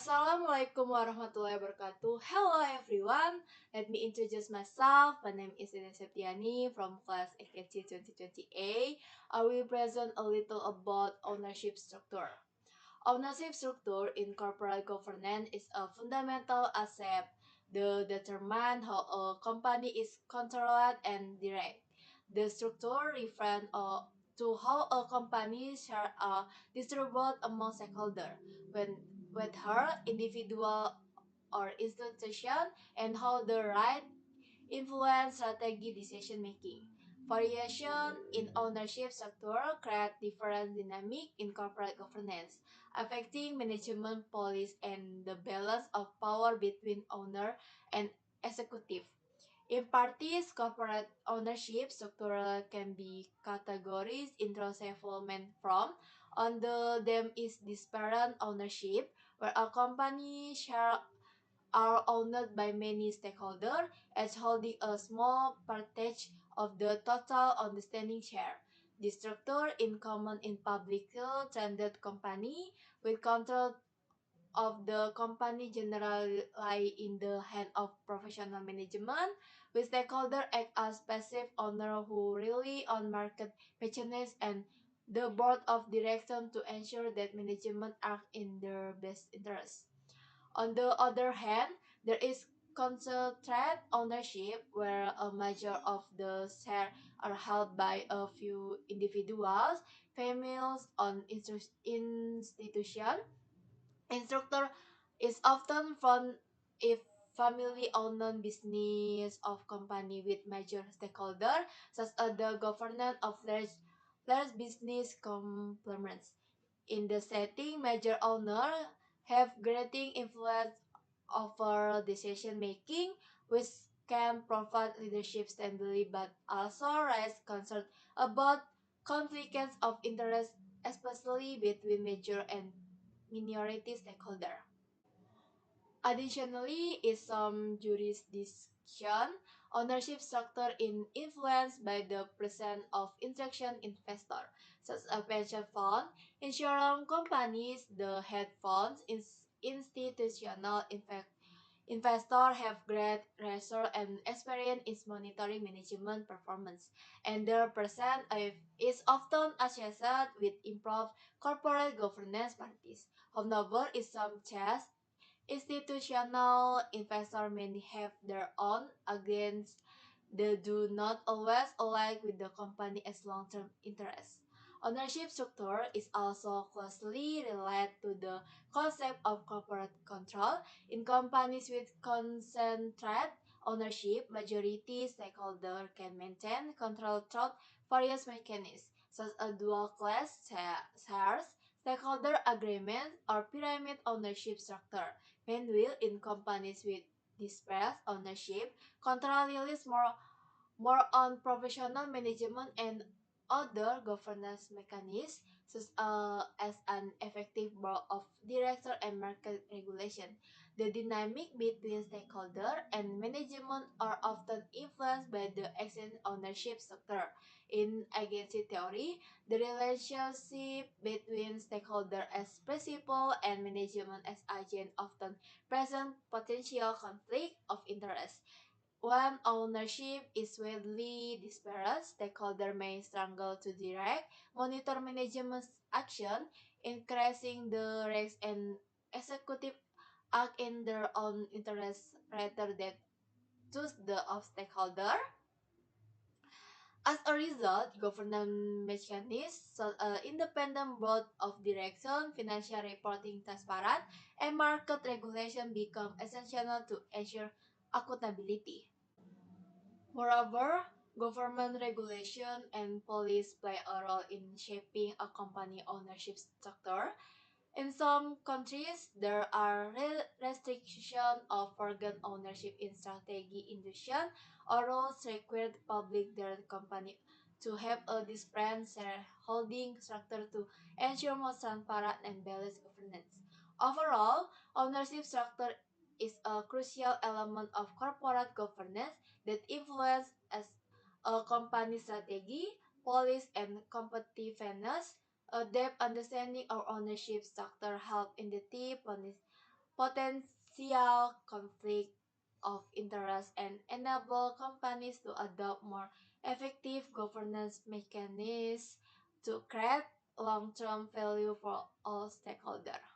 Assalamualaikum warahmatullahi wabarakatuh. Hello everyone. Let me introduce myself. My name is Yani from class AKC 2020A. I will present a little about ownership structure. Ownership structure in corporate governance is a fundamental aspect that determine how a company is controlled and direct. The structure refers to how a company shares are distributed among stakeholders, when whether individual or institution, and how the right influence strategy decision making. Variation in ownership structure create different dynamic in corporate governance, affecting management policy and the balance of power between owner and executive. In parties, corporate ownership structure can be categorized into several main forms. Under them is disparate ownership, where a company share are owned by many stakeholders, each holding a small percentage of the total outstanding share. This structure is common in publicly traded company, with control of the company generally lie in the hand of professional management, with stakeholders act as passive owners who rely on market mechanisms and the board of directors to ensure that management act in their best interest. On the other hand, there is concentrated ownership where a major of the shares are held by a few individuals, families, on institution. Instructor is often found if family-owned business of company with major stakeholder, such as the governance of large business conglomerates. In the setting, major owners have greater influence over decision making, which can provide leadership stability but also raise concern about conflicts of interest, especially between major and minority stakeholders. Additionally, in some jurisdictions, ownership structure is influenced by the presence of institutional investors, such as pension fund, insurance companies, the hedge funds, institutional investors have great resource and experience in monitoring management performance, and their presence is often associated with improved corporate governance practice. However, in some cases, institutional investors may have their own against they do not always align with the company's long-term interests. Ownership structure is also closely related to the concept of corporate control. In companies with concentrated ownership, majority stakeholders can maintain control through various mechanisms, such as dual-class shares, stakeholder agreements, or pyramid ownership structure. Meanwhile, in companies with dispersed ownership, control relies more on professional management and other governance mechanisms, such as an effective board of directors and market regulation. The dynamic between stakeholder and management are often influenced by the existing ownership structure. In agency theory, the relationship between stakeholder as principal and management as agent often present potential conflict of interest. When ownership is widely dispersed, stakeholders may struggle to direct, monitor management's action, increasing the risk and executive act in their own interests rather than to the of stakeholder. As a result, governance mechanisms, independent board of direction, financial reporting transparent, and market regulation become essential to ensure accountability. Moreover, government regulation and police play a role in shaping a company ownership structure. In some countries, there are restrictions of organ ownership in strategic institutions or rules require the public their company to have a different shareholding structure to ensure more transparent and balanced governance. Overall, ownership structure is a crucial element of corporate governance that influences as a company strategy, policy, and competitiveness. A depth understanding of ownership structure help in the potential conflict of interest and enable companies to adopt more effective governance mechanisms to create long-term value for all stakeholders.